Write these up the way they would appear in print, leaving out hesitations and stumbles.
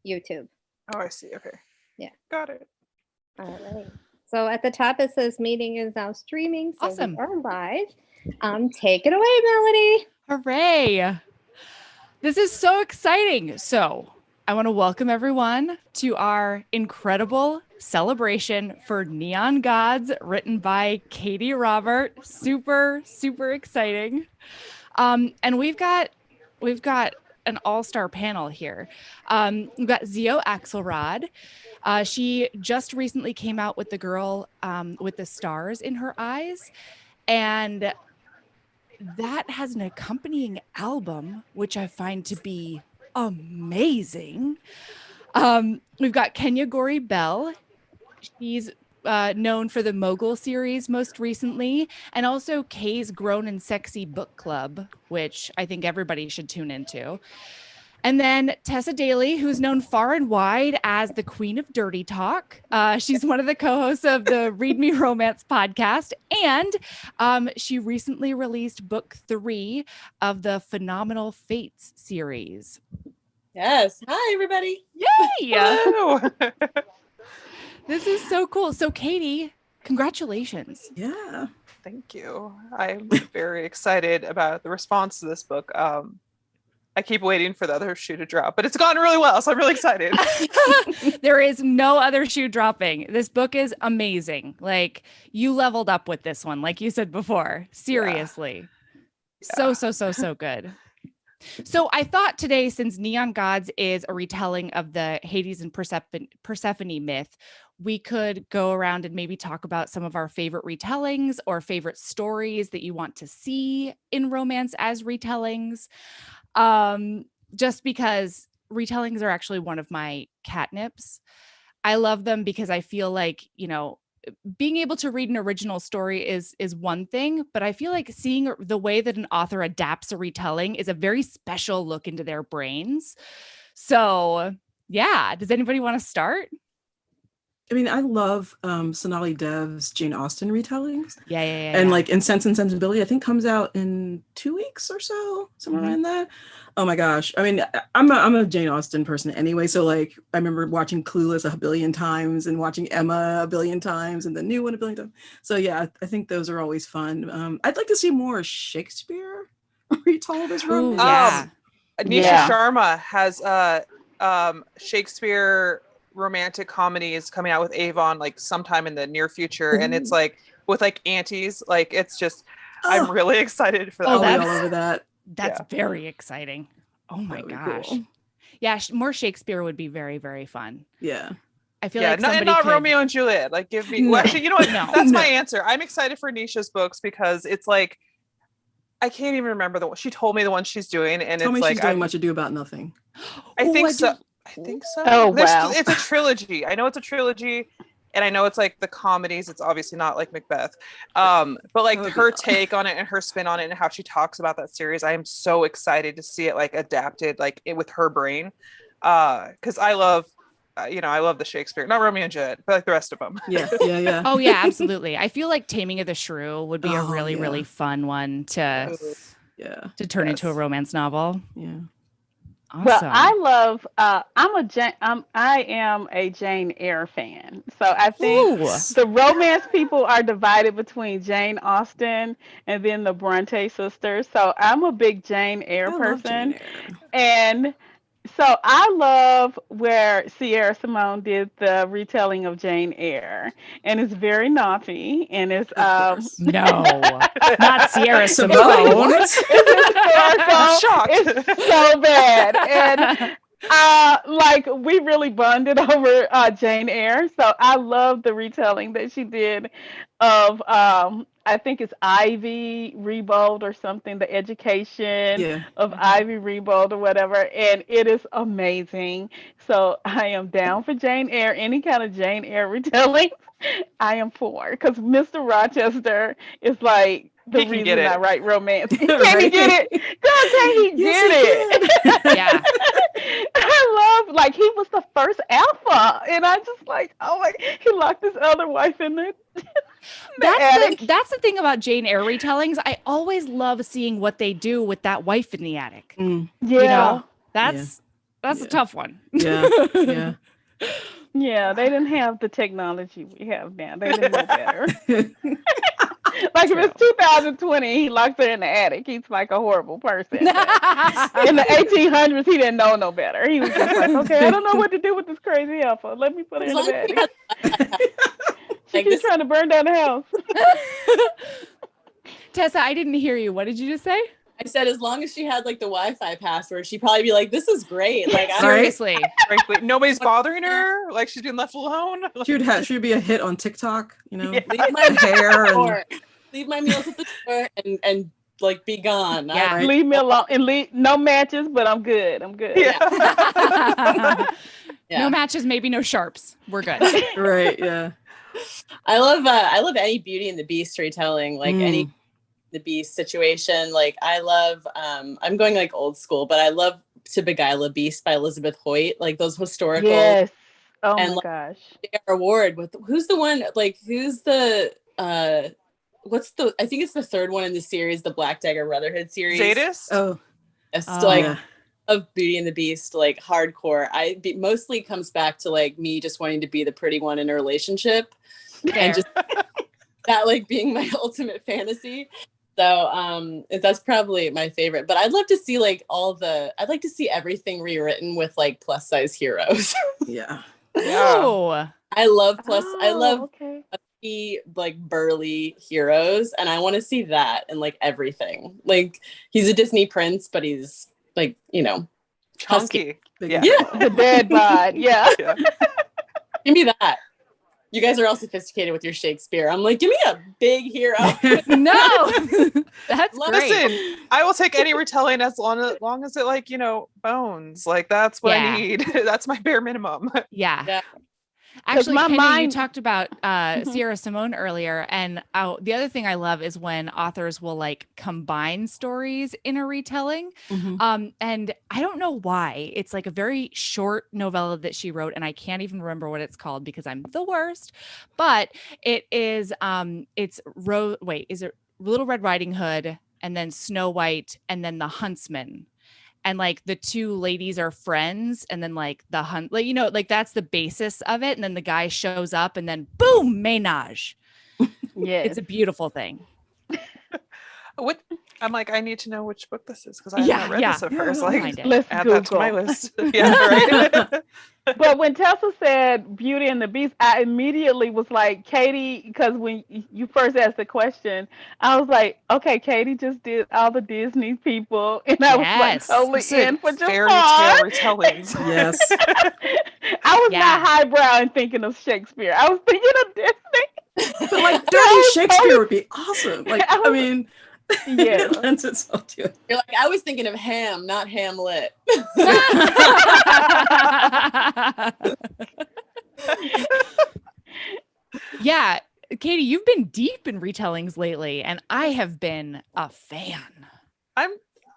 YouTube. Oh, I see. Okay. Yeah. Got it. All right. So at the top it says meeting is now streaming. So Awesome. we are live. Take it away, Melody. Hooray. This is so exciting. So I want to welcome everyone to our incredible celebration for Neon Gods, written by Katie Robert. Super, super exciting. And we've got an all-star panel here. We've got Zio Axelrod. She just recently came out with The Girl with the Stars in Her Eyes. And that has an accompanying album, which I find to be amazing. We've got Kenya Gori Bell. She's known for the Mogul series most recently, and also Kay's Grown and Sexy book club, which I think everybody should tune into. And then Tessa Daly, who's known far and wide as the Queen of Dirty Talk. She's one of the co-hosts of the Read Me Romance podcast. And she recently released book 3 of the Phenomenal Fates series. Yes. Hi, everybody. Yay! Hello. This is so cool. So Katie, congratulations. Yeah. Thank you. I'm very excited about the response to this book. I keep waiting for the other shoe to drop, but it's gone really well, so I'm really excited. There is no other shoe dropping. This book is amazing. Like, you leveled up with this one, like you said before. Seriously. Yeah. So good. So I thought today, since Neon Gods is a retelling of the Hades and Persephone myth, we could go around and maybe talk about some of our favorite retellings or favorite stories that you want to see in romance as retellings. Just because retellings are actually one of my catnips. I love them because I feel like, you know, being able to read an original story is one thing, but I feel like seeing the way that an author adapts a retelling is a very special look into their brains. So yeah, does anybody want to start? I mean, I love Sonali Dev's Jane Austen retellings. Yeah. And like in Sense and Sensibility, I think comes out in 2 weeks or so, somewhere around that. Oh my gosh. I mean, I'm a Jane Austen person anyway. So like, I remember watching Clueless a billion times and watching Emma a billion times and the new one a billion times. So yeah, I think those are always fun. I'd like to see more Shakespeare retold as romance. Yeah. Nisha Sharma has Shakespeare romantic comedies coming out with Avon like sometime in the near future, and it's like with like aunties, like it's just I'm really excited for that. That's all over that. That's very exciting. Oh my gosh. Cool. Yeah, more Shakespeare would be very, very fun. Yeah. I feel like and not Romeo and Juliet. Like give me well, actually, you know what? That's my answer. I'm excited for Nisha's books because it's like I can't even remember the one she told me the one she's doing, and Tell it's me like she's doing Much Ado About Nothing. I think so. Oh, wow. It's a trilogy. I know it's a trilogy, and I know it's like the comedies. It's obviously not like Macbeth. But like her take on it and her spin on it and how she talks about that series, I am so excited to see it like adapted like with her brain. Because I love I love the Shakespeare, not Romeo and Juliet, but like the rest of them. Yeah. Oh yeah, absolutely. I feel like Taming of the Shrew would be a really fun one to turn into a romance novel. Yeah. Awesome. Well, I love. I am a Jane Eyre fan, so I think the romance people are divided between Jane Austen and then the Bronte sisters. So I'm a big Jane Eyre person, and so I love where Sierra Simone did the retelling of Jane Eyre, and it's very naughty, and it's no, not Sierra Simone. It's shocked. It's so bad, and like we really bonded over Jane Eyre. So I love the retelling that she did of I think it's Ivy Rebold or something, the education of Ivy Rebold or whatever, and it is amazing. So I am down for Jane Eyre, any kind of Jane Eyre retelling. I am for, because Mr. Rochester is like the reason I write romance. Can he get it? God, can he get it? Yeah. I love, like, he was the first alpha, and I just like, oh my, he locked his other wife in there. That's the thing about Jane Eyre retellings. I always love seeing what they do with that wife in the attic. Yeah. You know, that's That's a Yeah. tough one. Yeah. Yeah. Yeah, they didn't have the technology we have now. They didn't know better. Like if it's 2020, he locks her in the attic. He's like a horrible person. But in the 1800s, he didn't know no better. He was just like, okay, I don't know what to do with this crazy alpha. Let me put her in the attic. She Like keeps this- trying to burn down the house. Tessa, I didn't hear you. What did you just say? I said as long as she had like the Wi-Fi password, she'd probably be like, "This is great." Like, I don't Seriously. Frankly, nobody's bothering her. Like she's being left alone. She'd be a hit on TikTok, you know, Yeah. leave my the hair and door, leave my meals at the door, and like be gone. Yeah. Right. Leave me alone and leave no matches, but I'm good. I'm good. Yeah. Yeah. No matches, maybe no sharps. We're good. right, yeah. I love any Beauty and the Beast retelling, like any the Beast situation. Like I love I'm going like old school, but I love To Beguile a Beast by Elizabeth Hoyt, like those historical Yes. Oh And, my like, gosh. award with who's the one, like who's the what's the, I think it's the third one in the series, the Black Dagger Brotherhood series. Zadist. Oh, It's Oh. like yeah. of Beauty and the Beast, like hardcore. Mostly comes back to like me just wanting to be the pretty one in a relationship Fair. and just that like being my ultimate fantasy. So that's probably my favorite. But I'd love to see like I'd like to see everything rewritten with like plus size heroes. Yeah. Yeah. Oh, I love I Oh, love okay. like burly heroes, and I want to see that in like everything. Like he's a Disney prince, but he's like, you know, husky. Chunky. Big Yeah. Yeah. The dead bod. Yeah. Yeah. Give me that. You guys are all sophisticated with your Shakespeare. I'm like, give me a big hero. no. That's great. Listen, I will take any retelling as long as it like, you know, bones. Like that's what Yeah. I need. That's my bare minimum. Yeah. Yeah. Actually, my Kenny, you mind- talked about Mhm. Sierra Simone earlier, and the other thing I love is when authors will like combine stories in a retelling. Mhm. And I don't know why. It's like a very short novella that she wrote, and I can't even remember what it's called because I'm the worst. But it is is it Little Red Riding Hood and then Snow White and then the Huntsman. And like the two ladies are friends, and then like the hunt, like, you know, like that's the basis of it. And then the guy shows up, and then boom, ménage. Yes. It's a beautiful thing. What I'm like, I need to know which book this is because I Yeah, haven't read yeah. this of Yeah, hers. I'll Like find it. Let's add Google. that to my list. Yeah, right. But when Tessa said Beauty and the Beast, I immediately was like, Katie, because when you first asked the question, I was like, okay, Katie just did all the Disney people, and I was like Yes. totally Listen, in for fairy Jafar. tale retellings. Yes. I was Yeah. not highbrow and thinking of Shakespeare. I was thinking of Disney. But like I dirty was Shakespeare totally- would be awesome. Like, I I was- mean, Yeah. it lends itself to it. You're like, I was thinking of Ham, not Hamlet. Yeah. Katie, you've been deep in retellings lately, and I have been a fan.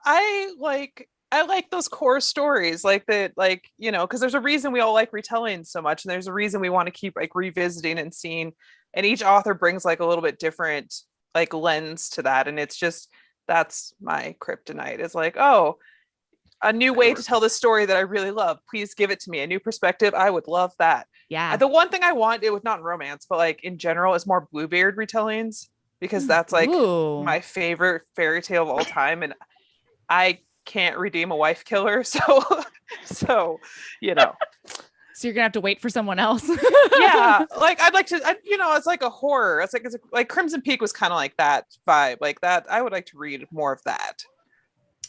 I like those core stories like that, like, you know, because there's a reason we all like retelling so much, and there's a reason we want to keep like revisiting and seeing, and each author brings like a little bit different like lens to that, and it's just that's my kryptonite is like, oh, a new way to tell this story that I really love, please give it to me, a new perspective, I would love that. Yeah. The one thing I want, it was not in romance, but like in general, is more Bluebeard retellings, because that's like Ooh. my favorite fairy tale of all time, and I can't redeem a wife killer, so you know. So you're gonna have to wait for someone else. Yeah, like I'd like to, you know, it's like a horror. It's like Crimson Peak was kind of like that vibe, like that. I would like to read more of that.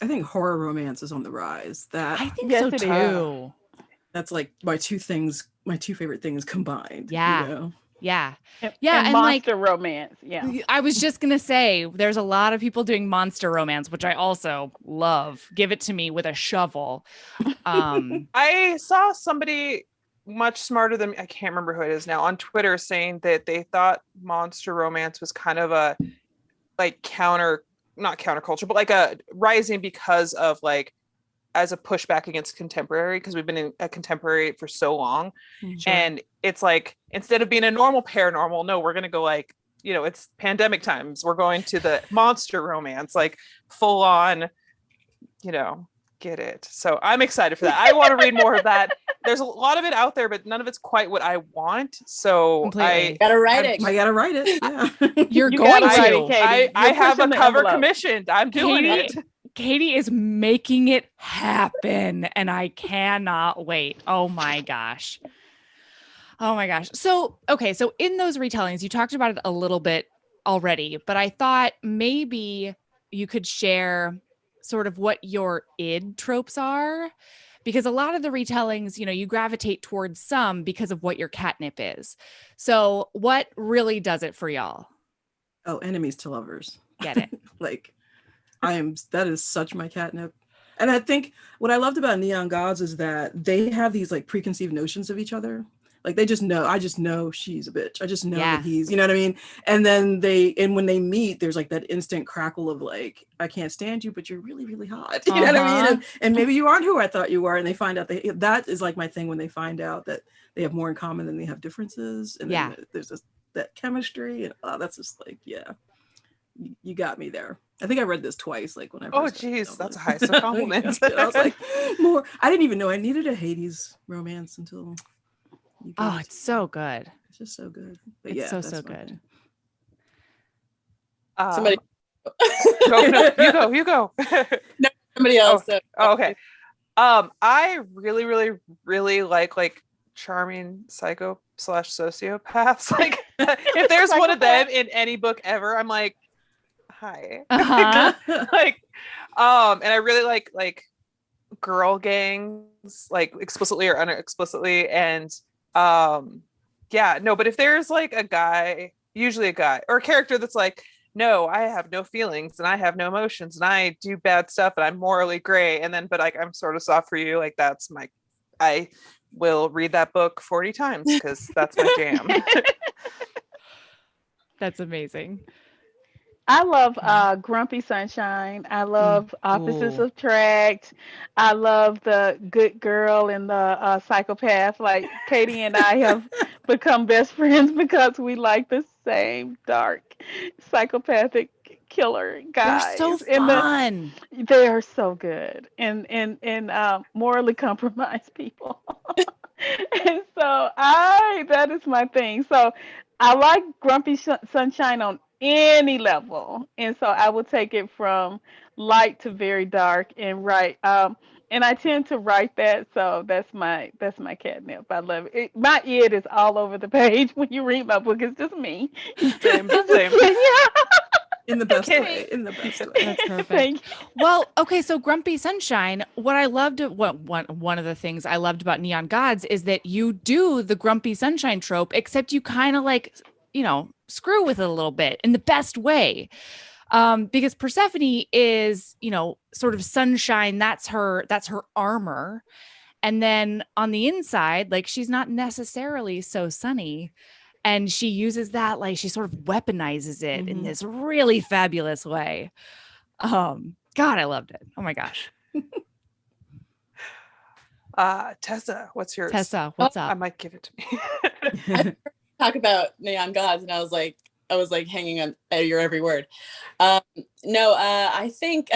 I think horror romance is on the rise. I think Yes, so it is. too. That's like my two favorite things combined. Yeah. You know? Yeah. And, Yeah, and and, like- monster romance. Yeah. I was just gonna say there's a lot of people doing monster romance, which I also love. Give it to me with a shovel. I saw somebody much smarter than me, I can't remember who it is now, on Twitter saying that they thought monster romance was kind of a like not counterculture, but like a rising because of like as a pushback against contemporary, because we've been in a contemporary for so long. Sure. And it's like, instead of being a normal paranormal, no, we're going to go like, you know, it's pandemic times. We're going to the monster romance, like full on, you know, get it. So I'm excited for that. I want to read more of that. There's a lot of it out there, but none of it's quite what I want. So Completely. Gotta write it. I gotta write it. Yeah. You're You going gotta write it, to. Katie. I You're have a pushing the cover envelope. commissioned. I'm doing Katie, it. Katie is making it happen, and I cannot wait. Oh my gosh. Oh my gosh. So, okay. So in those retellings, you talked about it a little bit already, but I thought maybe you could share sort of what your id tropes are, because a lot of the retellings, you know, you gravitate towards some because of what your catnip is. So what really does it for y'all? Oh, enemies to lovers. Get it? Like, that is such my catnip. And I think what I loved about Neon Gods is that they have these like preconceived notions of each other. Like they just know, I just know she's a bitch. I just know Yeah. that he's, you know what I mean? And then when they meet, there's like that instant crackle of like, I can't stand you, but you're really, really hot. You know what I mean? And maybe you aren't who I thought you were. And they find out that is like my thing when they find out that they have more in common than they have differences. And Yeah. then there's that chemistry. And that's just like, yeah, you got me there. I think I read this twice, like when I Oh, first got geez, it. that's a high compliment. I was like, more. I didn't even know I needed a Hades romance until you Oh, guys. it's so good. It's just so good. But It's yeah, so, that's so my good. thing. Somebody, No, you go. somebody else. Oh, okay. I really, really, really like charming psycho / sociopaths. Like, if there's one of them in any book ever, I'm like, hi. Uh-huh. Like, and I really like girl gangs, like explicitly or unexplicitly, and yeah, no. But if there's like a guy, usually a guy or a character that's like, no, I have no feelings and I have no emotions and I do bad stuff and I'm morally gray, and then but like I'm sort of soft for you, like that's my, I will read that book 40 times because that's my jam. That's amazing. I love Grumpy Sunshine. I love Opposites Ooh. Attract. I love the good girl and the psychopath. Like Katie and I have become best friends because we like the same dark psychopathic killer guys. They're so And fun. they are so good and morally compromised people. And so that is my thing. So I like Grumpy Sunshine on any level, and so I will take it from light to very dark and right. And I tend to write that, so that's my catnip. I love it. My id is all over the page when you read my book. It's just me. Same. In the best way. In the best way. That's perfect. Thank you. Well, okay, so Grumpy Sunshine, what I loved, one of the things I loved about Neon Gods is that you do the Grumpy Sunshine trope, except you kind of like, you know, screw with it a little bit in the best way. Because Persephone is, you know, sort of sunshine, that's her armor. And then on the inside, like she's not necessarily so sunny. And she uses that, like she sort of weaponizes it in this really fabulous way. God, I loved it. Oh my gosh. Tessa, what's yours? Tessa, what's I up? might give it to me. talk about Neon Gods, and I was like hanging on your every word. I think,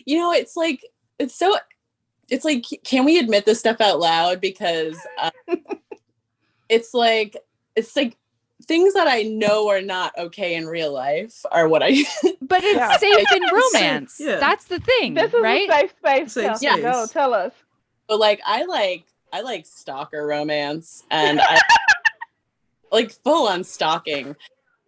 you know, it's like, can we admit this stuff out loud? Because it's like things that I know are not okay in real life are what I. But it's Yeah. safe in romance. Yeah. That's the thing, This is right? a safe space. Safe Tell- space. Go tell us. But like I like stalker romance, and I like full on stalking.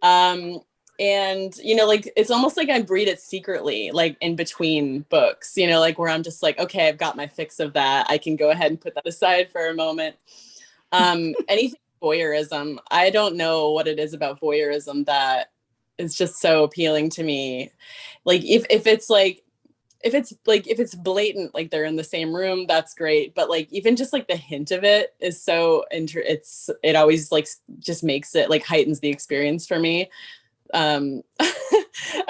And you know, like it's almost like I breed it secretly, like in between books, you know, like where I'm just like, okay, I've got my fix of that. I can go ahead and put that aside for a moment. Anything voyeurism, I don't know what it is about voyeurism that is just so appealing to me. Like if it's blatant, like they're in the same room, that's great. But like even just like the hint of it is so it always like just makes it like heightens the experience for me. Are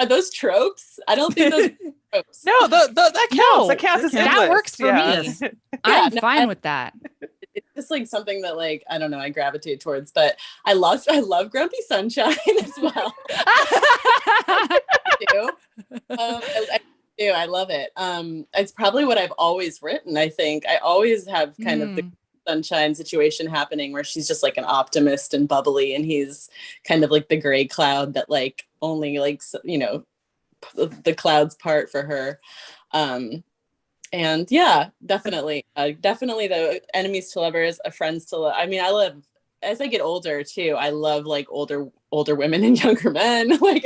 those tropes? I don't think those are tropes. No, that counts. No, that counts as that endless. works for Yeah. me. Yeah, I'm no, fine with that. It's just like something that like I don't know, I gravitate towards. But I love Grumpy Sunshine as well. I do. too. I love it. It's probably what I've always written. I think I always have kind of the sunshine situation happening where she's just like an optimist and bubbly, and he's kind of like the gray cloud that like only like the clouds part for her. And yeah, definitely the enemies to lovers, a friends to love. I mean, I love, as I get older too, I love like older women and younger men. Like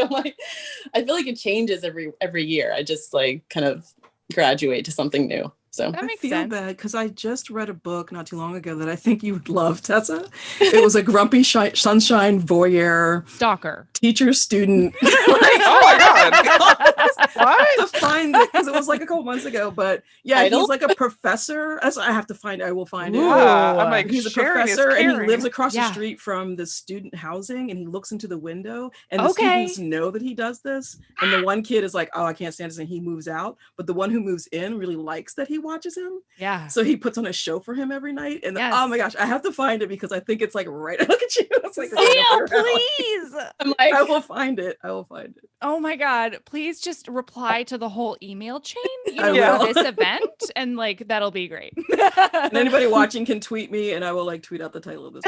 I feel like it changes every year. I just like kind of graduate to something new. So That I makes feel sense. bad because I just read a book not too long ago that I think you would love, Tessa. It was a grumpy sunshine voyeur Stalker. teacher student. Oh my god. What? To find it because it was like a couple months ago, but yeah, Title? he's like a professor. I have to find it. I will find it. Yeah, I'm like, He's a sharing is professor and he caring. lives across Yeah. the street from the student housing, and he looks into the window, and the Okay. students know that he does this, and the one kid is like, oh, I can't stand this, and he moves out, but the one who moves in really likes that he watches him, Yeah. so he puts on a show for him every night. And Yes. oh my gosh, I have to find it because I think it's like right. Look at you. It's like right Seal, up your alley. please. I'm like, I will find it. I will find it. Oh my God. Please just reply to the whole email chain, I will. for this event, and like that'll be great. And anybody watching can tweet me, and I will like tweet out the title of this.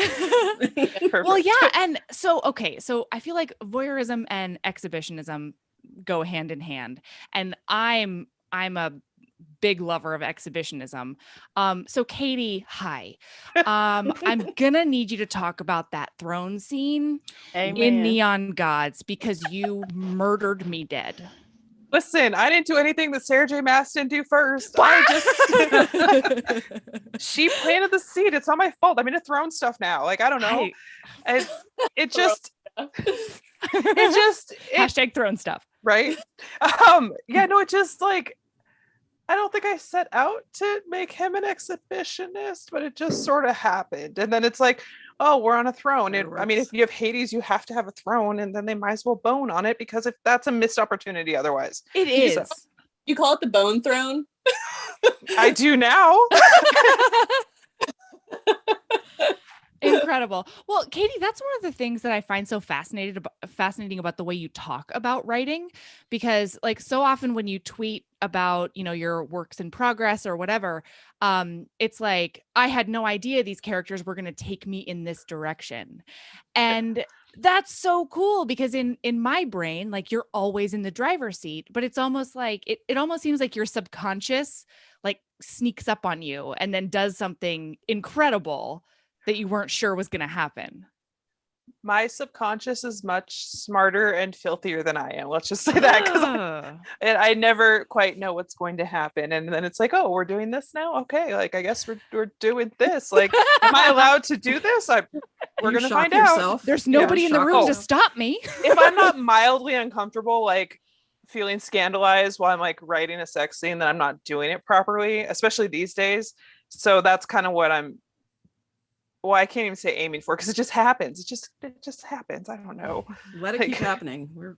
Perfect. Well, yeah. And so, okay. So I feel like voyeurism and exhibitionism go hand in hand. And I'm a big lover of exhibitionism. So Katie, hi. I'm gonna need you to talk about that throne scene in Amen. Neon Gods because you murdered me dead. Listen, I didn't do anything that Sarah J. Maas didn't do first. She planted the seed. It's not my fault. I'm into throne stuff now. Like, I don't know. It just Hashtag throne stuff. right. Yeah, no, it just like, I don't think I set out to make him an exhibitionist, but it just sort of happened. And then it's like, oh, we're on a throne. And I mean, if you have Hades, you have to have a throne, and then they might as well bone on it, because if that's a missed opportunity otherwise. It is. you call it the bone throne? I do now. Incredible. Well, Katie, that's one of the things that I find so fascinating about the way you talk about writing, because like so often when you tweet about, your works in progress or whatever, it's like, I had no idea these characters were going to take me in this direction. And that's so cool, because in my brain, like, you're always in the driver's seat, but it's almost like it almost seems like your subconscious like sneaks up on you and then does something incredible that you weren't sure was going to happen. My subconscious is much smarter and filthier than I am. Let's just say that, because I never quite know what's going to happen. And then it's like, oh, we're doing this now. Okay. Like, I guess we're doing this. Like, am I allowed to do this? We're You going to shock find out. yourself. There's nobody in the shock room to yourself. stop me. If I'm not mildly uncomfortable, like feeling scandalized while I'm like writing a sex scene, then I'm not doing it properly, especially these days. So that's kind of what I can't even say aiming for, because it just happens. It just happens. I don't know. Let it Like- keep happening. We're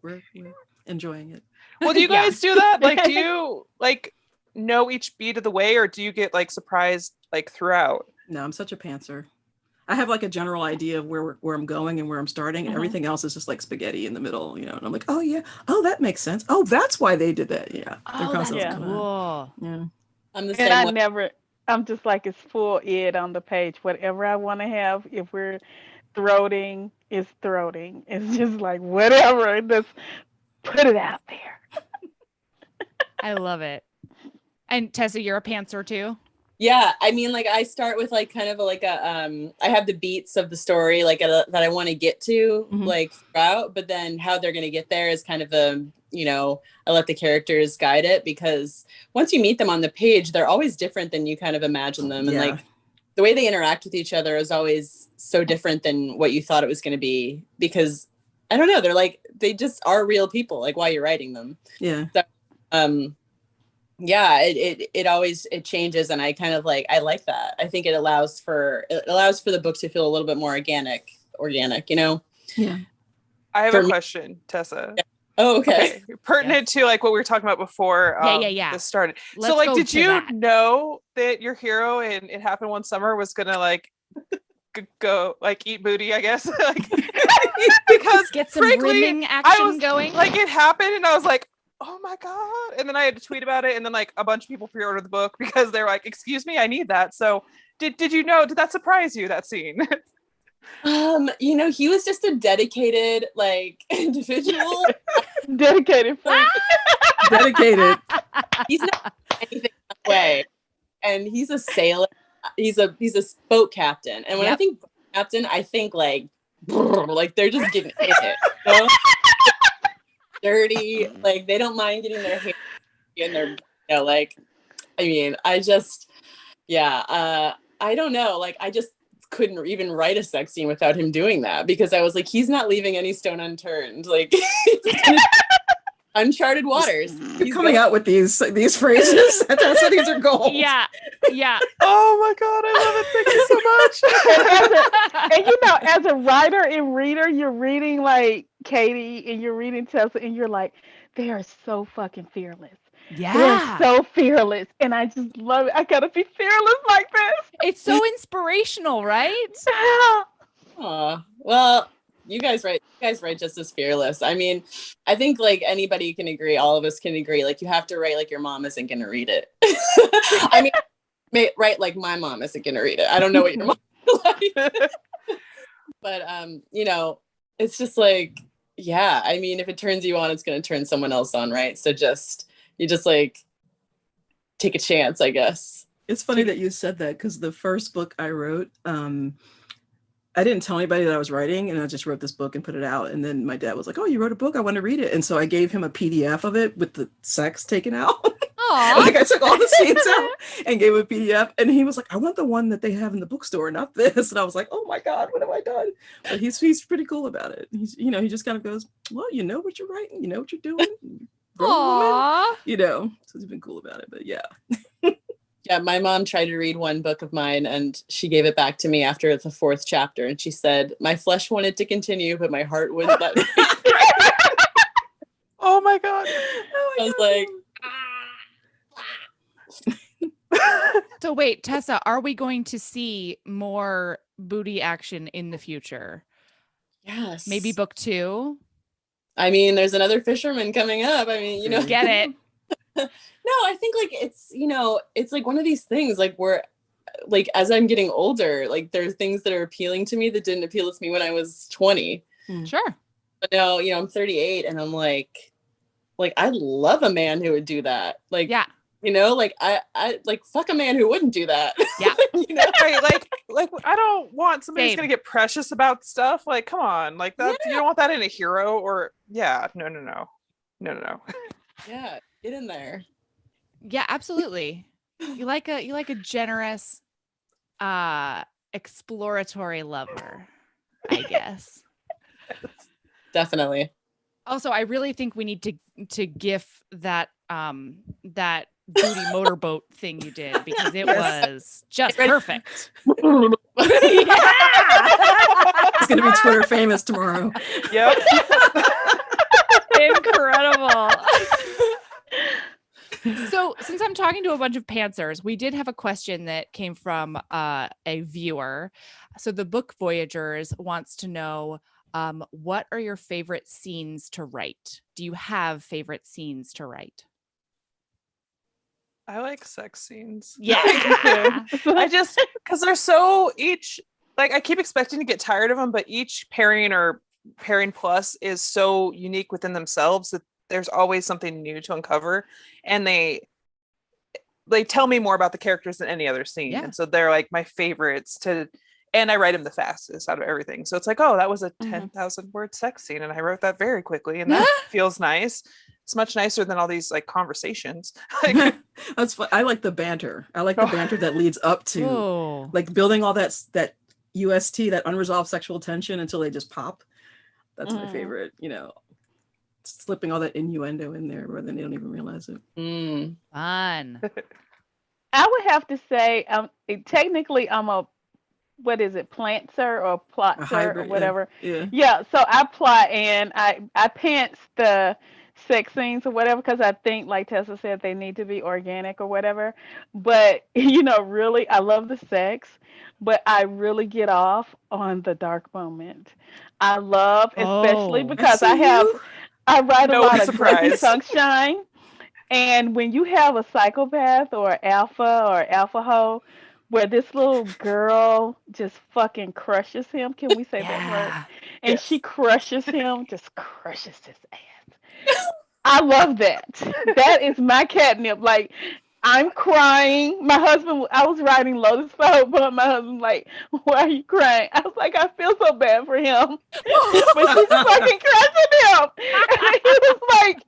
enjoying it. Well, do you Yeah. guys do that? Like, do you like know each beat of the way, or do you get like surprised like throughout? No, I'm such a pantser. I have like a general idea of where I'm going and where I'm starting, and everything else is just like spaghetti in the middle, And I'm like, oh yeah, oh that makes sense. Oh, that's why they did that. Yeah, they're Oh, that's constantly Yeah. coming out. cool. Yeah. I'm the And same I way. I'm just like, it's full id on the page. Whatever I want to have, if we're throating, it's throating. It's just like, whatever, just put it out there. I love it. And Tessa, you're a pantser too? Yeah, I mean, like I start with like kind of I have the beats of the story like that I want to get to Mhm. like throughout, but then how they're going to get there is kind of I let the characters guide it, because once you meet them on the page, they're always different than you kind of imagine them, and Yeah. like the way they interact with each other is always so different than what you thought it was going to be, because I don't know, they just are real people like while you're writing them. Yeah. Yeah, it always changes, and I kind of I like that. I think it allows for the book to feel a little bit more organic, Yeah. I have For a me- question, Tessa. Oh, okay. Pertinent to like what we were talking about before. Yeah. This started. Let's So like, go did to you that. know that your hero in It Happened One Summer was gonna like go like eat booty? I guess like because Get some frankly, rimming I action was going. like, it happened, and I was like, oh my God. And then I had to tweet about it. And then like a bunch of people pre-ordered the book because they're like, excuse me, I need that. So did you know, did that surprise you, that scene? You know, he was just a dedicated like individual. Dedicated freak. Dedicated. He's not anything that way. And he's a sailor. He's a boat captain. And when I think boat captain, I think like they're just getting in it. You know? Dirty, like they don't mind getting their hair in their, you know, like, I mean, I don't know, like I just couldn't even write a sex scene without him doing that, because I was like, he's not leaving any stone unturned, like uncharted waters. You're coming out with these phrases. That's these are gold. Yeah. Oh my God, I love it. Thank you so much. And you know, as a writer and reader, you're reading like Katie and you're reading Tessa, and you're like, they are so fucking fearless. Yeah. They're so fearless, and I just love it. I gotta be fearless like this. It's so inspirational, right? Aw, well, you guys write just as fearless. I mean, I think like anybody can agree, all of us can agree, like you have to write like your mom isn't gonna read it. I mean, right, like my mom isn't gonna read it. I don't know what your mom like. But you know, it's just like, yeah, I mean, if it turns you on, it's gonna turn someone else on, right? So you just like take a chance, I guess. It's funny that you said that, because the first book I wrote, I didn't tell anybody that I was writing, and I just wrote this book and put it out. And then my dad was like, "Oh, you wrote a book? I want to read it." And so I gave him a PDF of it with the sex taken out. Aww. Like I took all the scenes out and gave him a PDF, and he was like, "I want the one that they have in the bookstore, not this." And I was like, "Oh my God, what have I done?" But he's pretty cool about it. He's, you know, he just kind of goes, "Well, you know what you're writing, you know what you're doing." Grown woman, Aww. you know, so he's been cool about it. But yeah. Yeah, my mom tried to read one book of mine and she gave it back to me after the 4th chapter. And she said, my flesh wanted to continue, but my heart wouldn't let me. Oh my God. I was like, So wait, Tessa, are we going to see more booty action in the future? yes. Maybe book 2? I mean, there's another fisherman coming up. I mean, you know. Get it? No, I think like it's, you know, it's like one of these things like where like as I'm getting older, like there are things that are appealing to me that didn't appeal to me when I was 20. Sure. But now, you know, I'm 38 and I'm like I love a man who would do that. Like, Yeah. you know, like I like fuck a man who wouldn't do that. Yeah. You know? Right, like I don't want somebody who's Same. gonna get precious about stuff. Like, come on, like that. You don't want that in a hero, or no. Yeah, get in there. Yeah, absolutely. You like a generous, exploratory lover, I guess. Definitely. Also, I really think we need to gif that that booty motorboat thing you did, because it was just perfect. It's gonna be Twitter famous tomorrow. Yep. Incredible. So since I'm talking to a bunch of pantsers, we did have a question that came from a viewer. So the Book Voyagers wants to know, what are your favorite scenes to write? Do you have favorite scenes to write? I like sex scenes. Yeah. I just, because they're so each, like I keep expecting to get tired of them, but each pairing or pairing plus is so unique within themselves that there's always something new to uncover, and they tell me more about the characters than any other scene. Yeah. And so they're like my favorites and I write them the fastest out of everything. So it's like, oh, that was a 10,000 word sex scene, and I wrote that very quickly, and that feels nice. It's much nicer than all these like conversations. Like, That's fun. I like the banter. I like the banter that leads up to Oh. like building all that UST, that unresolved sexual tension, until they just pop. That's my favorite, you know, slipping all that innuendo in there where then they don't even realize it. Fun. I would have to say, technically, I'm a, what is it, plantser or plotser hybrid, or yeah. whatever. Yeah. Yeah, so I plot and I pants the sex scenes or whatever, because I think, like Tessa said, they need to be organic or whatever. But you know, really, I love the sex, but I really get off on the dark moment. I love, especially Oh. because I have. I write a No lot of surprise. Grumpy Sunshine. And when you have a psychopath or alpha hoe, where this little girl just fucking crushes him, can we say that word? Yeah. And Yes. she crushes him, just crushes his ass. I love that. That is my catnip. Like, I'm crying. My husband, I was writing Lotus Flower, but my husband like, "Why are you crying?" I was like, "I feel so bad for him." But she's fucking crushing him. And he was like,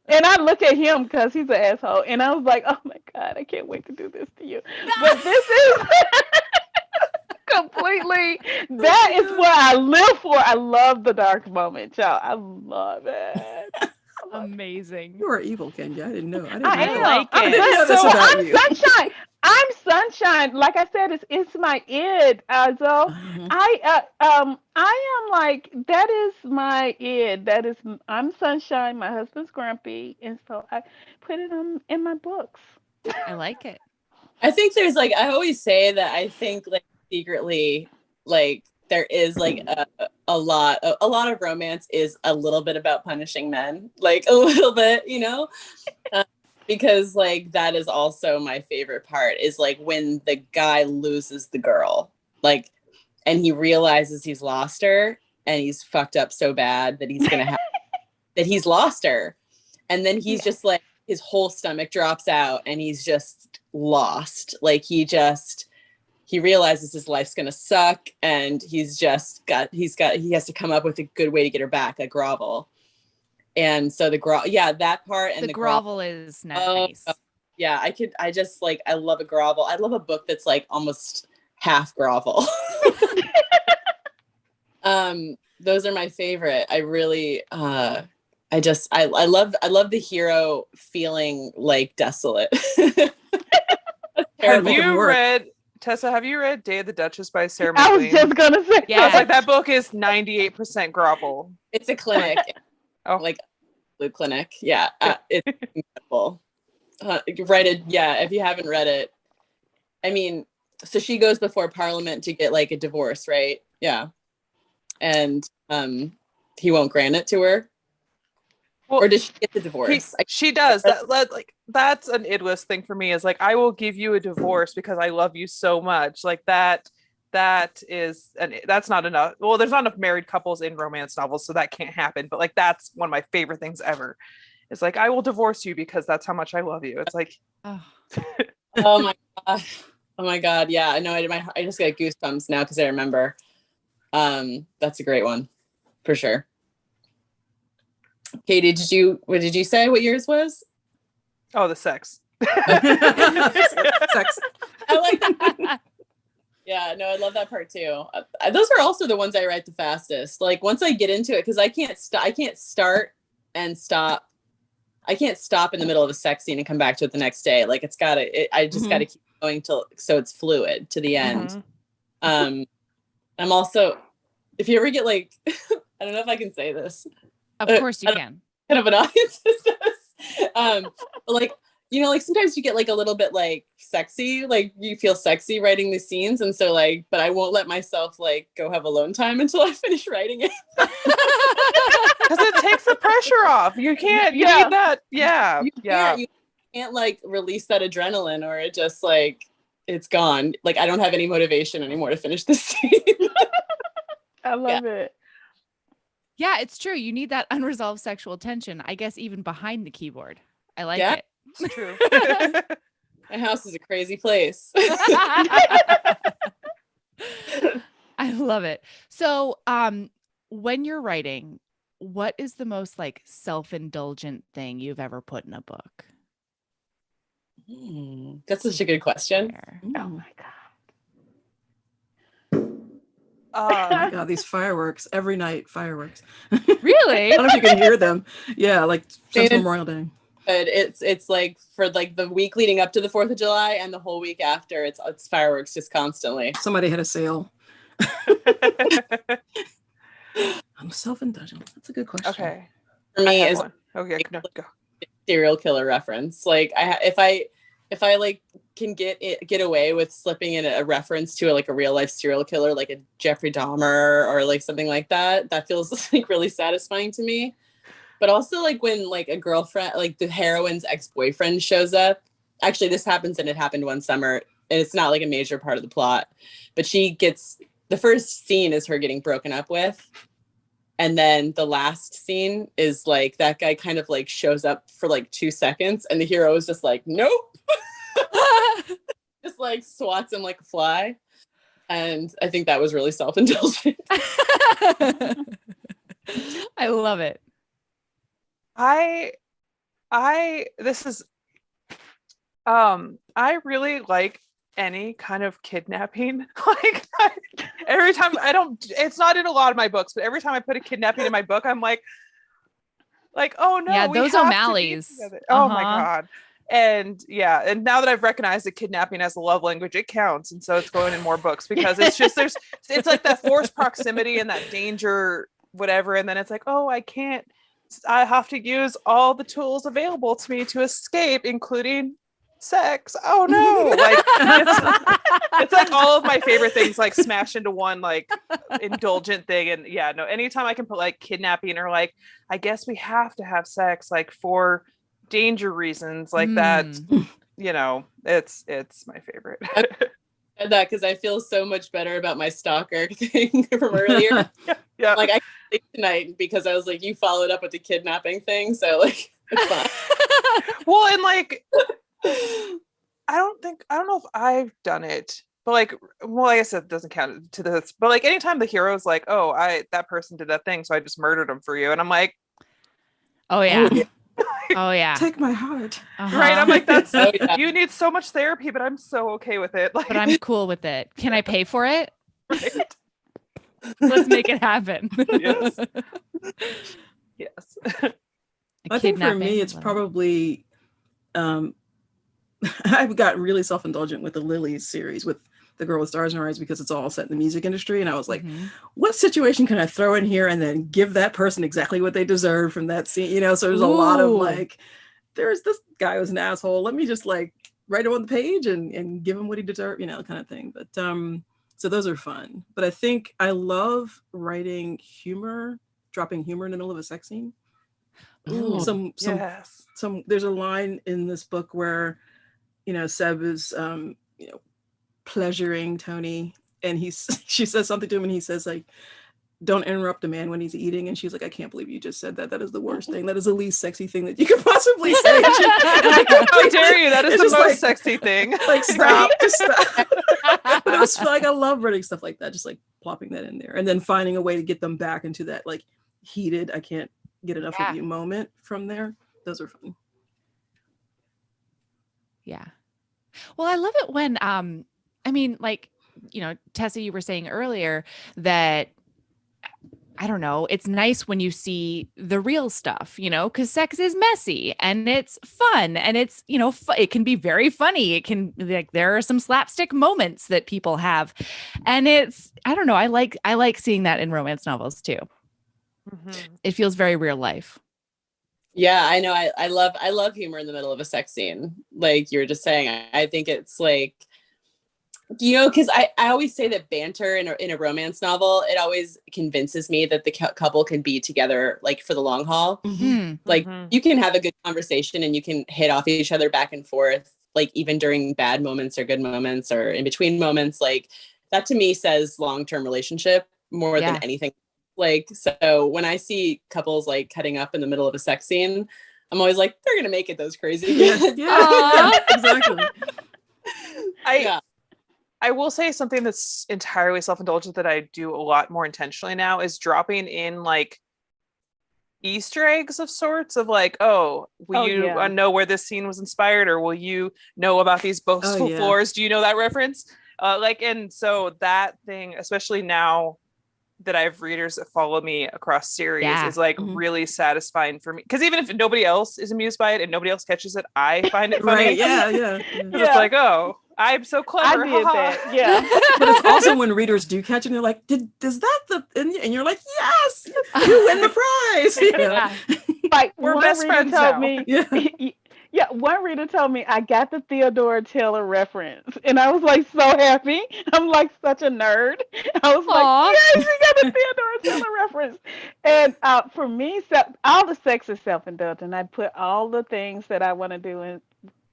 and I look at him because he's an asshole. And I was like, "Oh my God, I can't wait to do this to you." But this is completely, that is what I live for. I love the dark moment, y'all. I love it. I love it. Amazing. You are evil, Kenya. I didn't know. I didn't I know. am. like I'm it. I didn't know this So- about I'm you. sunshine. I'm sunshine. Like I said, it's my id. So Mhm. I am like, that is my id. I'm sunshine. My husband's grumpy, and so I put it in my books. I like it. I think there's like, I always say that I think like secretly, like there is like a lot of romance is a little bit about punishing men, like a little bit, you know, because like that is also my favorite part is like when the guy loses the girl, like, and he realizes he's lost her and he's fucked up so bad that he's gonna have that he's lost her, and then he's just like his whole stomach drops out and he's just lost, like he realizes his life's gonna suck and he has to come up with a good way to get her back, a grovel. And so that part and The the grovel is Oh, nice. yeah, I love a grovel. I love a book that's like almost half grovel. Those are my favorite. I really I love the hero feeling like desolate. Have Make it you work. read, Tessa, have you read Day of the Duchess by Sarah I was McLean? just gonna say. Yeah. I was like, that book is 98% grovel. It's a clinic. Oh. Like blue clinic. Yeah. It's incredible. Read it. Yeah. If you haven't read it, I mean, so she goes before Parliament to get like a divorce, right? Yeah. And he won't grant it to her. Well, Or does she get the divorce? she does. That's an idless thing for me, is like, I will give you a divorce because I love you so much. Like that's not enough. Well, there's not enough married couples in romance novels, so that can't happen. But like, that's one of my favorite things ever. It's like, I will divorce you because that's how much I love you. It's like, Oh. Oh my god. Oh my god. Yeah. I know. I just got goosebumps now because I remember. That's a great one, for sure. Katie, what did you say? What yours was? oh, the sex. Sex. I like that. Yeah, no, I love that part too. Those are also the ones I write the fastest. Like once I get into it, because I can't start and stop. I can't stop in the middle of a sex scene and come back to it the next day. Like I just got to keep going so it's fluid to the end. Mhm. I'm also, if you ever get like, I don't know if I can say this. Of course you can. Kind of an audience is this. But like, you know, like sometimes you get like a little bit like sexy, like you feel sexy writing the scenes. And so like, but I won't let myself like go have alone time until I finish writing it. Because it takes the pressure off. You can't, you Yeah. need that. Yeah. You can't like release that adrenaline or it just like, it's gone. Like I don't have any motivation anymore to finish this scene. I love it. Yeah, it's true. You need that unresolved sexual tension, I guess, even behind the keyboard. I like Yeah. it. It's true. My house is a crazy place. I love it. So, when you're writing, what is the most like self-indulgent thing you've ever put in a book? That's such a good question. Where? Oh my god. Oh my God, these fireworks every night, fireworks. Really? I don't know if you can hear them. Yeah, like since It's- Memorial Day. But it's like for like the week leading up to the 4th of July and the whole week after, it's fireworks just constantly. Somebody had a sale. I'm self-indulgent. That's a good question. Okay. For me, I have is one. Okay, no, go. serial killer reference. Like if I like can get away with slipping in a reference to like a real life serial killer, like a Jeffrey Dahmer or like something like that, that feels like really satisfying to me. But also like when like a girlfriend, like the heroine's ex-boyfriend shows up. Actually, this happens and it happened one summer. And it's not like a major part of the plot. But the first scene is her getting broken up with. And then the last scene is like that guy kind of like shows up for like 2 seconds and the hero is just like, nope. Just like swats him like a fly. And I think that was really self-indulgent. I love it. I really like any kind of kidnapping. Like every time it's not in a lot of my books, but every time I put a kidnapping in my book, I'm like, oh no, Yeah, we those have to be O'Malleys. together. Oh my Uh-huh. God. And yeah, and now that I've recognized that kidnapping as a love language, it counts. And so it's going in more books because it's just it's like that forced proximity and that danger, whatever. And then it's like, oh, I have to use all the tools available to me to escape, including sex. Oh no. Like it's like all of my favorite things like smash into one like indulgent thing. And yeah, no, anytime I can put like kidnapping or like, I guess we have to have sex like for danger reasons like that, you know, it's my favorite. And that because I feel so much better about my stalker thing from earlier. Yeah. Like I can't sleep tonight because I was like, you followed up with the kidnapping thing. So like it's fine. Well, and like I don't know if I've done it, but like, well, I guess it doesn't count to this, but like anytime the hero's like, oh, that person did that thing, so I just murdered him for you. And I'm like, Oh yeah. Oh yeah. Take my heart. Uh-huh. right. I'm like, that's Oh, yeah. you need so much therapy, but I'm so okay with it. Like, But I'm cool with it. Can I pay for it? right? Let's make it happen. Yes. Yes. I think for me, it's probably, I've got really self-indulgent with the Lilies series with The Girl with Stars in Her Eyes because it's all set in the music industry. And I was like, what situation can I throw in here and then give that person exactly what they deserve from that scene? You know, so there's a lot of Ooh. like, there's this guy who's an asshole. Let me just like write him on the page and give him what he deserves, you know, kind of thing. But so those are fun. But I think I love writing humor, dropping humor in the middle of a sex scene. Ooh. Yes. There's a line in this book where, you know, Seb is you know, pleasuring Tony and she says something to him and he says like, don't interrupt a man when he's eating, and she's like, I can't believe you just said that. That is the worst thing. That is the least sexy thing that you could possibly say. How dare you? That is It's the just most like- sexy thing. Like stop, just stop. But it was like I love writing stuff like that, just like plopping that in there and then finding a way to get them back into that like heated, I can't get enough Yeah. of you moment from there. Those are fun. Yeah. Well, I love it when I mean, like, you know, Tessa, you were saying earlier that I don't know, it's nice when you see the real stuff, you know, because sex is messy and it's fun and it's, you know, it can be very funny. It can like there are some slapstick moments that people have. And it's, I don't know, I like seeing that in romance novels too. Mhm. It feels very real life. Yeah, I know. I love humor in the middle of a sex scene. Like you were just saying, I think it's like, you know, because I always say that banter in a romance novel, it always convinces me that the couple can be together like for the long haul. Like Mhm. you can have a good conversation and you can hit off each other back and forth, like even during bad moments or good moments or in between moments. Like that to me says long-term relationship more Yeah. than anything. Like, so when I see couples like cutting up in the middle of a sex scene, I'm always like, they're gonna make it those crazy. Yeah, exactly. I will say something that's entirely self-indulgent that I do a lot more intentionally now is dropping in like Easter eggs of sorts of like, oh, will you yeah. know where this scene was inspired, or will you know about these boastful yeah. floors? Do you know that reference? Like, and so that thing, especially now that I have readers that follow me across series, Yeah. is like Mhm. really satisfying for me. Because even if nobody else is amused by it and nobody else catches it, I find it funny. Right, yeah. It's like, oh, I'm so I clever. did haha. that. Yeah. But it's also when readers do catch it and they're like, is that the, and you're like, yes, you win the prize. You know? Yeah. Like We're one best reader friends told now. me, Yeah. Yeah, one reader told me I got the Theodora Taylor reference, and I was like so happy. I'm like such a nerd. I was Aw. like, yes, you got the Theodora Taylor reference. And for me, all the sex is self-indulgent. I put all the things that I want to do in,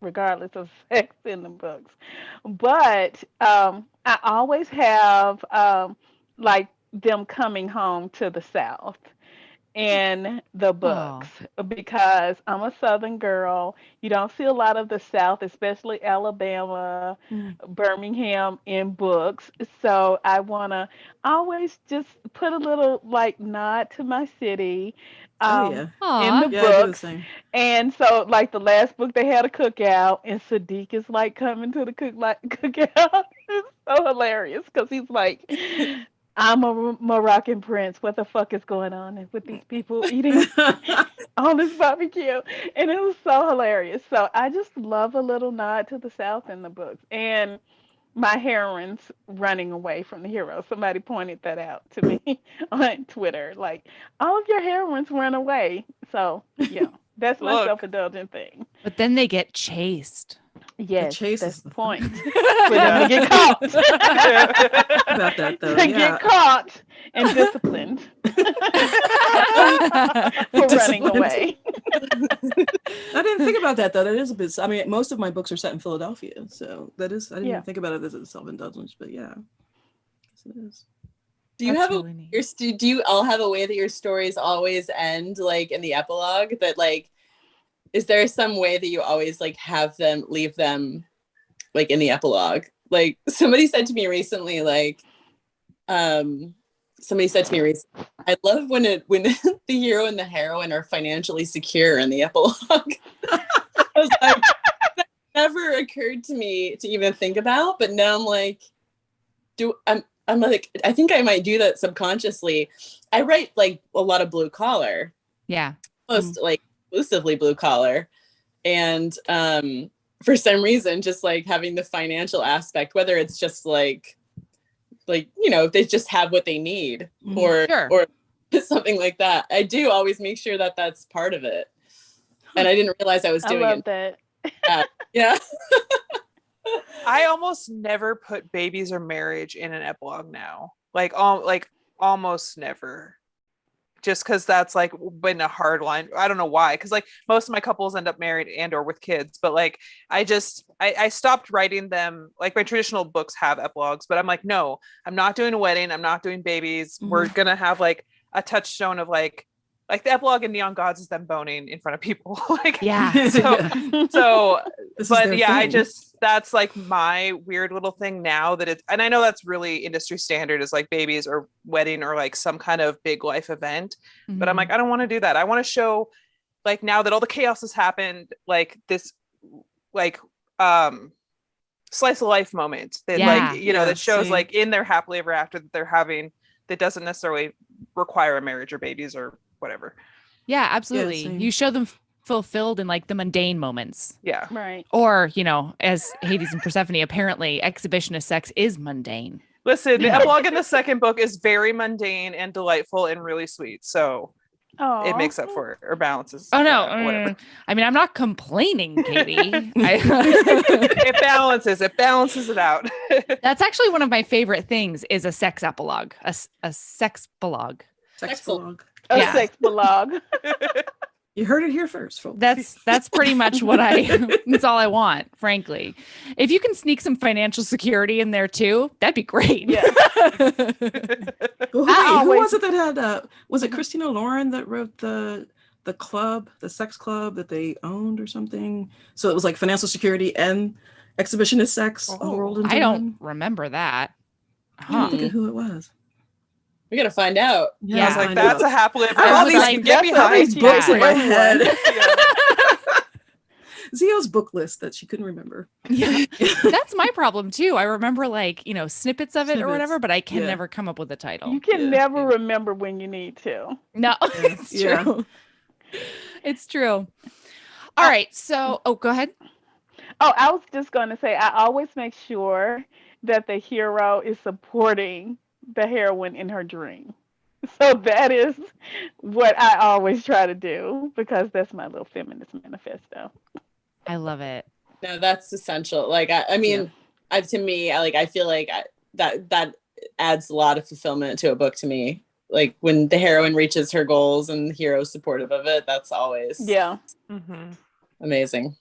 regardless of sex, in the books. But I always have like them coming home to the South in the Oh. books because I'm a Southern girl. You don't see a lot of the South, especially Alabama, Mm. Birmingham in books. So I want to always just put a little like nod to my city Oh yeah. in Aw. the Yeah, I do the books. same. And so like the last book they had a cookout and Sadiq is like coming to the cookout. It's so hilarious because he's like I'm a Moroccan prince. What the fuck is going on with these people eating on this barbecue? And it was so hilarious. So I just love a little nod to the South in the books. And my heroines running away from the hero. Somebody pointed that out to me on Twitter. Like, all of your heroines run away. So, yeah, that's my Look. self-indulgent thing. But then they get chased. Yes, chase that's is the the point. fun. For them to get caught. About that though. To Yeah. get caught and disciplined for running Disciplined. away. I didn't think about that though. That is a bit. I mean, most of my books are set in Philadelphia, so that is. I didn't Yeah. even think about it as a self-indulgence, but yeah, yes, it is. Do you That's have really neat. do you all have a way that your stories always end like in the epilogue? That like, is there some way that you always like have them leave them like in the epilogue? Like somebody said to me recently, like, I love when the hero and the heroine are financially secure in the epilogue. I was like, that never occurred to me to even think about, but now I'm like, I'm like, I think I might do that subconsciously. I write like a lot of blue collar, Yeah. most like exclusively blue collar. And for some reason, just like having the financial aspect, whether it's just like, you know, they just have what they need Mhm. or Sure. or something like that. I do always make sure that that's part of it. And I didn't realize I was I doing love it. that. Yeah. I almost never put babies or marriage in an epilogue now. Like almost never. Just because that's like been a hard line. I don't know why. Because like most of my couples end up married and or with kids. But like I stopped writing them. Like my traditional books have epilogues, but I'm like, no, I'm not doing a wedding. I'm not doing babies. We're gonna have like a touchstone of like the epilogue in Neon Gods is them boning in front of people. Like Yeah. so This is but their yeah, thing. that's like my weird little thing now that it's, and I know that's really industry standard is like babies or wedding or like some kind of big life event. But I'm Mhm. like, I don't want to do that. I want to show like now that all the chaos has happened, like this like slice of life moment that Yeah. like, you know, Yeah, that shows same. like in their happily ever after that they're having, that doesn't necessarily require a marriage or babies or whatever. Yeah, absolutely. same. You show them fulfilled in like the mundane moments. Yeah. Right. Or, you know, as Hades and Persephone, apparently exhibitionist sex is mundane. Listen, the epilogue in the second book is very mundane and delightful and really sweet. So Oh, it makes up for it or balances. Oh no, whatever. I mean, I'm not complaining, Katie. It balances it out. That's actually one of my favorite things is a sex epilogue, a sex blog. Sexpologue. a Yeah. sex blog. You heard it here first, folks. That's pretty much what that's all I want, frankly. If you can sneak some financial security in there too, that'd be great. Yeah. Well, who was it that had? Was it Christina Lauren that wrote the club, the sex club that they owned or something? So it was like financial security and exhibitionist sex all rolled into I don't one. remember that. I can't think of who it was. We gotta find out. I was like, find that's out. a happly ever I after. was These like, can get that's a behind. These books in my everyone. head. Yeah. Zio's book list that she couldn't remember. Yeah. That's my problem too. I remember like, you know, snippets of it or Snippets. whatever, but I can Yeah. never come up with a title. You can Yeah. never remember when you need to. No, it's Yeah. true. It's true. All right. So, go ahead. Oh, I was just going to say, I always make sure that the hero is supporting the heroine in her dream. So that is what I always try to do because that's my little feminist manifesto. I love it. No, that's essential. Like, I mean, to me, I feel like that adds a lot of fulfillment to a book to me. Like when the heroine reaches her goals and the hero's supportive of it, that's always amazing.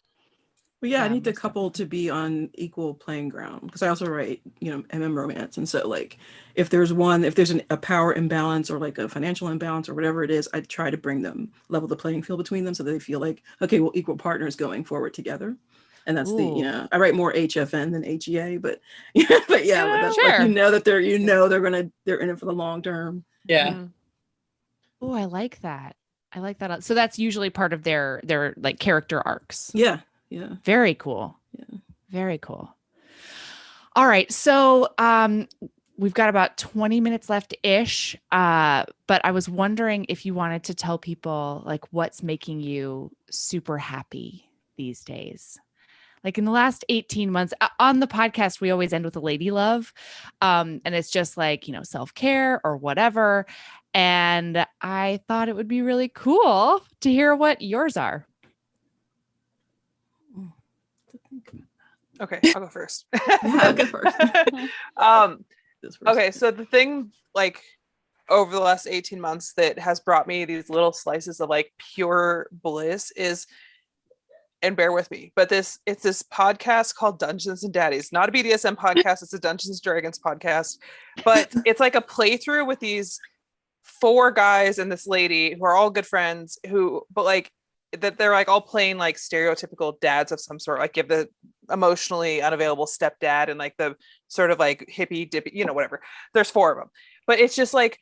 Well, yeah, I Yeah, need the most couple to be on equal playing ground because I also write, MM romance. And so like if there's a power imbalance or like a financial imbalance or whatever it is, I try to bring them, level the playing field between them so that they feel like, okay, we're equal partners going forward together. And that's Ooh. I write more HFN than HEA, but but that's Sure. like, that they're in it for the long term. Yeah. Oh, I like that. I like that. So that's usually part of their like character arcs. Yeah. Very cool. Yeah. Very cool. All right. So we've got about 20 minutes left ish. But I was wondering if you wanted to tell people like what's making you super happy these days. Like in the last 18 months on the podcast, we always end with a lady love. And it's just like, self-care or whatever. And I thought it would be really cool to hear what yours are. Okay, I'll go first. Yeah, go first. Okay, so the thing like over the last 18 months that has brought me these little slices of like pure bliss is, and bear with me, but it's this podcast called Dungeons and Daddies, not a BDSM podcast. It's a Dungeons and Dragons podcast, but it's like a playthrough with these 4 guys and this lady who are all good friends but like that they're like all playing like stereotypical dads of some sort, like give the emotionally unavailable stepdad and like the sort of like hippie dippy, whatever. There's 4 of them, but it's just like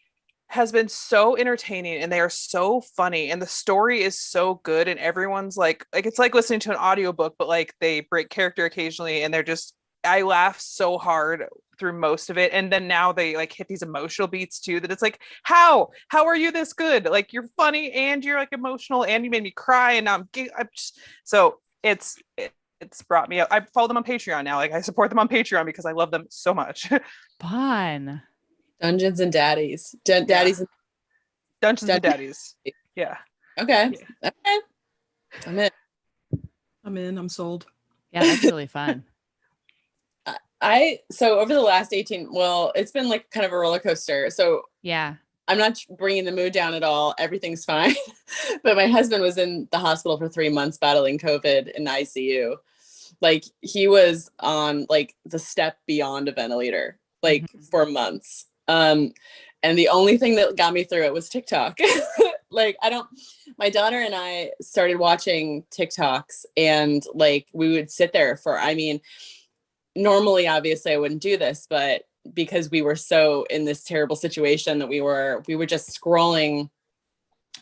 has been so entertaining and they are so funny and the story is so good and everyone's like it's like listening to an audiobook, but like they break character occasionally and I laugh so hard through most of it. And then now they like hit these emotional beats too, that it's like, how are you this good? Like you're funny and you're like emotional and you made me cry. And now I'm just, so it's brought me up. I follow them on Patreon now. Like I support them on Patreon because I love them so much. Fun. Dungeons and Daddies. Daddies. Dungeons and Daddies. Yeah. Okay. Yeah. Okay. I'm in. I'm sold. Yeah, that's really fun. So over the last 18, well, it's been like kind of a roller coaster. So yeah, I'm not bringing the mood down at all. Everything's fine. But my husband was in the hospital for 3 months battling COVID in ICU. Like he was on like the step beyond a ventilator, like for months. And the only thing that got me through it was TikTok. Like my daughter and I started watching TikToks and like we would sit there normally, obviously I wouldn't do this, but because we were so in this terrible situation that we were just scrolling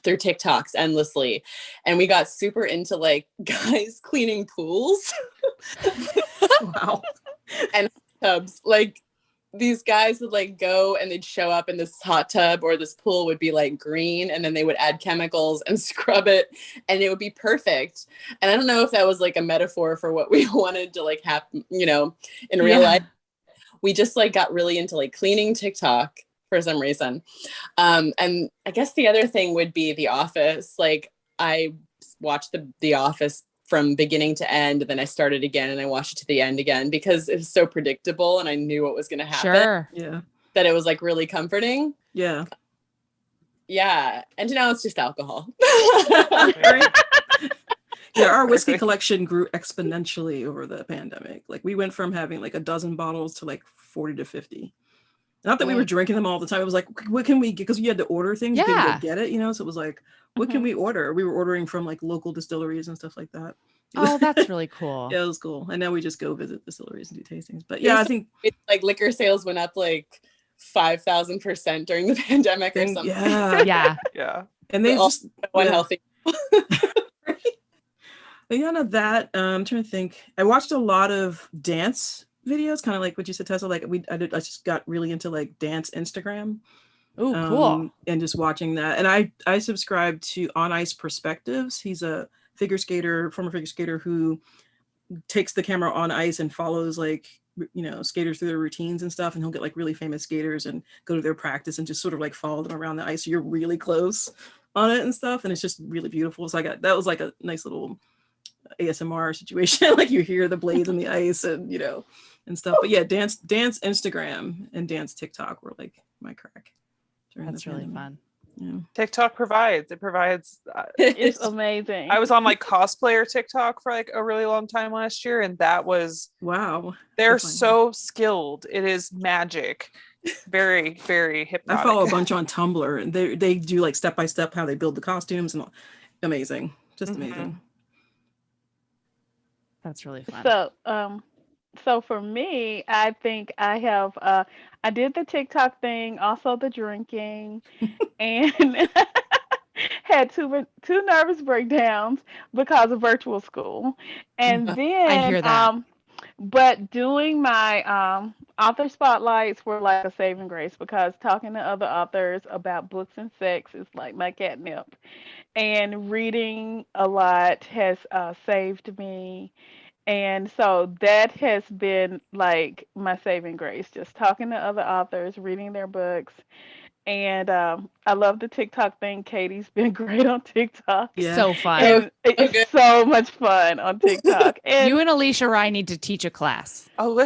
through TikToks endlessly. And we got super into like guys cleaning pools. Wow. And tubs. Like these guys would like go and they'd show up in this hot tub or this pool would be like green and then they would add chemicals and scrub it and it would be perfect. And I don't know if that was like a metaphor for what we wanted to like happen, in real life. We just like got really into like cleaning TikTok for some reason. And I guess the other thing would be The Office. Like I watched The Office from beginning to end, and then I started again and I watched it to the end again because it was so predictable and I knew what was going to happen. Sure. Yeah. That it was like really comforting. Yeah. Yeah. And now it's just alcohol. Yeah, our whiskey collection grew exponentially over the pandemic. Like we went from having like a dozen bottles to like 40 to 50. Not that we were drinking them all the time. It was like, what can we get? Because you had to order things. You couldn't go get it, So it was like, what can we order? We were ordering from like local distilleries and stuff like that. Oh, that's really cool. Yeah, it was cool. And now we just go visit distilleries and do tastings. But yeah, I think like liquor sales went up like 5,000% during the pandemic or something. Yeah. Yeah. Yeah. And they just unhealthy. But yeah, not that. I'm trying to think. I watched a lot of dance videos, kind of like what you said, Tessa. Like I just got really into like dance Instagram. Oh, cool. And just watching that. And I subscribe to On Ice Perspectives. He's a former figure skater who takes the camera on ice and follows like, skaters through their routines and stuff. And he'll get like really famous skaters and go to their practice and just sort of like follow them around the ice. So you're really close on it and stuff. And it's just really beautiful. So that was like a nice little ASMR situation. Like you hear the blades on the ice and and stuff. But yeah, dance Instagram and dance TikTok were like my crack. That's really fun. Yeah. TikTok provides. It provides. It's amazing. I was on like cosplayer TikTok for like a really long time last year, and that was wow. They're so skilled. It is magic. Very, very hypnotic. I follow a bunch on Tumblr, and they do like step by step how they build the costumes and all. Amazing, just amazing. That's really fun. So for me, I think I have I did the TikTok thing, also the drinking, and had two nervous breakdowns because of virtual school. And then I hear that. But doing my author spotlights were like a saving grace because talking to other authors about books and sex is like my catnip. And reading a lot has saved me. And so that has been like my saving grace, just talking to other authors, reading their books. And I love the TikTok thing. Katie's been great on TikTok. Yeah. So fun. And it's so much fun on TikTok. And You and Alicia Rye need to teach a class. don't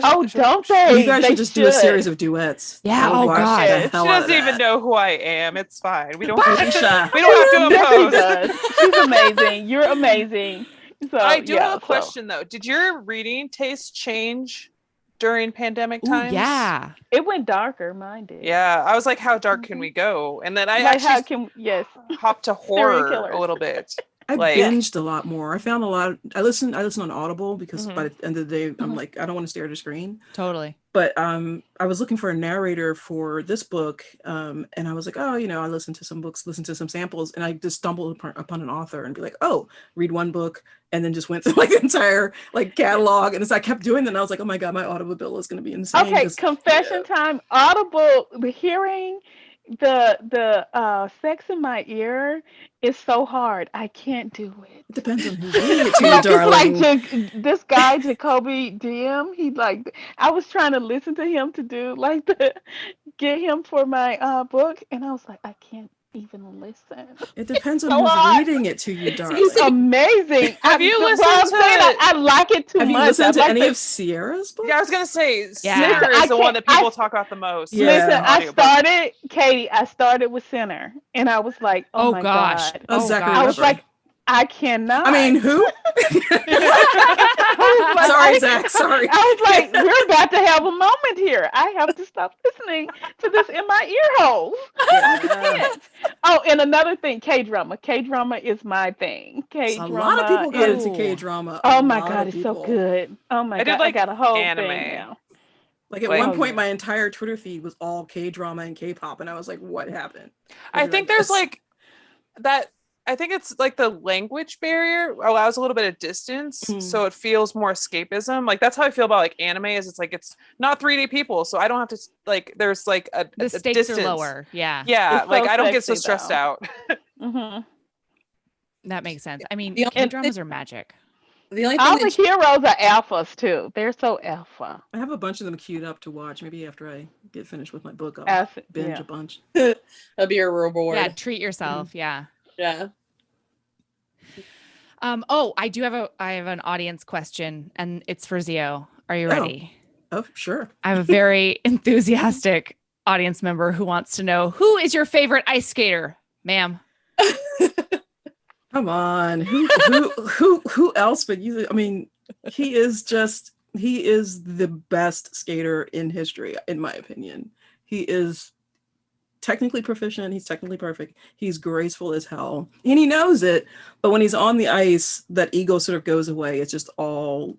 they? You guys They should just do a series of duets. Yeah, I would oh watch God. the She hell out of doesn't even that. know who I am. It's fine. We don't have to, Alicia. we don't have to Yes, she impose. does. She's amazing. You're amazing. So I do yeah, have a question though. Did your reading taste change during pandemic Ooh, times? yeah. It went darker. Mine did. Yeah. I was like, how dark can we go? And then I Like how actually yes. hopped to Serial horror killers. a little bit. I Like- binged a lot more. I found a lot. I listen on Audible because Mhm. by the end of the day, I'm Mhm. like, I don't want to stare at a screen. Totally. But I was looking for a narrator for this book, and I was like, oh, I listened to some books, listened to some samples, and I just stumbled upon an author and be like, oh, read one book, and then just went through like the entire like catalog, and as I kept doing that, and I was like, oh my god, my Audible bill is going to be insane. Okay, 'cause- confession time. Audible, the hearing the sex in my ear is so hard. I can't do it. It depends on who's reading it to you, Like darling. it's like this guy Jacoby DM. He like I was trying to listen to him to do like get him for my book, and I was like, I can't even listen. It depends on So who's hard. reading it to you, darling. He's amazing. Have you listened I'm to- saying I like it too Have much. you listened I to like any the- of Sierra's books? Yeah, I was gonna say Yeah. Sinner Listen, is I the one can't- that people talk about the most. Yeah. Listen, in I audiobook. started, Katie, I started with Sinner, and I was like, oh, Oh my gosh. God. Oh, Oh, Zachary I was gosh. Levi. like, I cannot. I mean, who? I was like, Sorry, Zach. Sorry. I was like, we're about to have a moment here. I have to stop listening to this in my ear holes. I can't. Oh, and another thing, K-drama. K-drama is my thing. K-drama A lot of people got is, into K-drama. oh my God, it's so good. Oh my I did God, like I got a whole anime. thing now. Like at Like- one Oh, point, yeah. my entire Twitter feed was all K-drama and K-pop, and I was like, "What happened?" I Like, think there's this- like that. I think it's like the language barrier allows a little bit of distance, so it feels more escapism. Like that's how I feel about like anime. Is it's like it's not 3D people, so I don't have to like. There's like a The a stakes distance. are lower. Yeah. Yeah, It's like so I don't get so sexy, stressed though. out. hmm That makes sense. I mean, The only- K-dramas are magic. The only All thing the that heroes are alphas too. They're so alpha. I have a bunch of them queued up to watch. Maybe after I get finished with my book, I'll Alpha binge yeah. a bunch. that'll be your reward. Yeah, treat yourself. Yeah. Yeah. Oh, I have an audience question, and it's for Zio. Are you Oh. ready? Oh, sure. I have a very enthusiastic audience member who wants to know, who is your favorite ice skater, ma'am? Come on. Who else but you? I mean, he is the best skater in history, in my opinion. He is technically proficient. He's technically perfect. He's graceful as hell. And he knows it. But when he's on the ice, that ego sort of goes away. It's just all,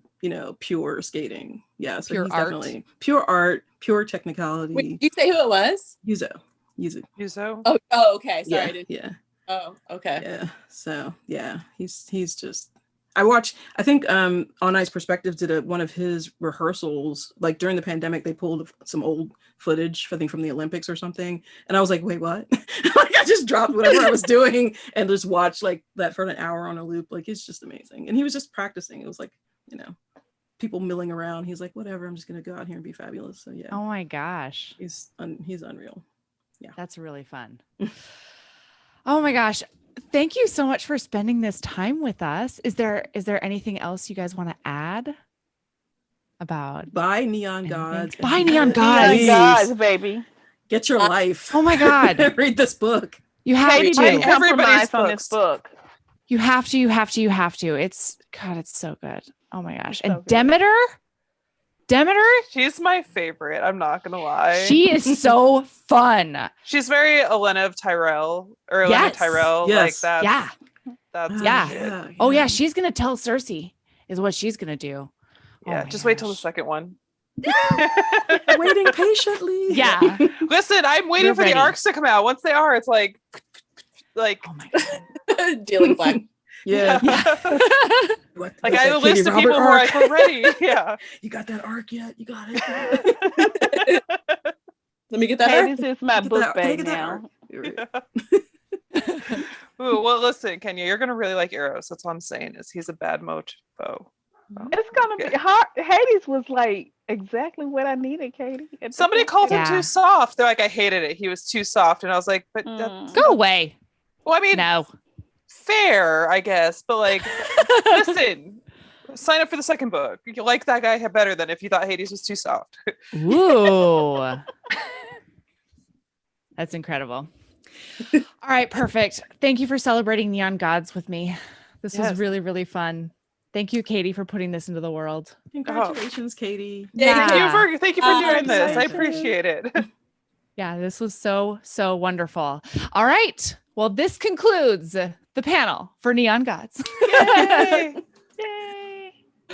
pure skating. Yeah. So Pure he's art. definitely pure art, pure technicality. Wait, did you say who it was? Yuzo. Yuzo. Oh, okay. Sorry, I Yeah. didn't. Yeah. Oh, okay. Yeah. So yeah, he's just. I think On Ice Perspective did one of his rehearsals, like during the pandemic. They pulled some old footage, I think from the Olympics or something, and I was like, wait, what? Like I just dropped whatever I was doing and just watched like that for an hour on a loop. Like it's just amazing. And he was just practicing. It was like, people milling around. He's like, whatever, I'm just gonna go out here and be fabulous. So yeah, Oh my gosh. he's unreal. That's really fun. Oh my gosh. thank you so much for spending this time with us. Is there anything else you guys want to add about Buy Neon anything? Gods. Buy Neon Gods. Neon Please. Gods, baby. Get your life. Oh my God. Read this book. You have Katie to. didn't Everybody's compromise on this book. You have to. It's so good. Oh my gosh. It's so And good. Demeter, She's my favorite. I'm not gonna lie. she is so fun. She's very Elena of Tyrell or Elena Yes. Tyrell. Yes. Like that's Yeah. that's Yeah. it. Oh yeah, she's gonna tell Cersei is what she's gonna do. Oh Yeah, my just wait till the gosh. second one. Waiting patiently. Yeah. Listen, I'm waiting We're for ready. the arcs to come out. Once they are, it's like Oh my God. Dealing black. Yeah. like I have a list of people who are like, we're ready. Yeah. You got that arc yet? You got it. Let me get that. Katie's is my Get book that- can I bag get that now. arc? Ooh, well, listen, Kenya, you're gonna really like Eros. That's what I'm saying. Is he's a bad mofo. It's gonna be hard. Hades was like exactly what I needed, Katie. at the Somebody time. called him Yeah. too soft. They're like, I hated it. He was too soft, and I was like, but that's, Go away. well, I mean, No. fair, I guess, but like, listen, sign up for the second book. You like that guy better than if you thought Hades was too soft. Ooh. That's incredible. All right, perfect. Thank you for celebrating Neon Gods with me. This was Yes. really, really fun. Thank you, Katie, for putting this into the world. Congratulations, Katie. Yeah. Thank you for doing this. I Congratulations. appreciate it. Yeah, this was so, so wonderful. All right. Well, this concludes the panel for Neon Gods. Yay!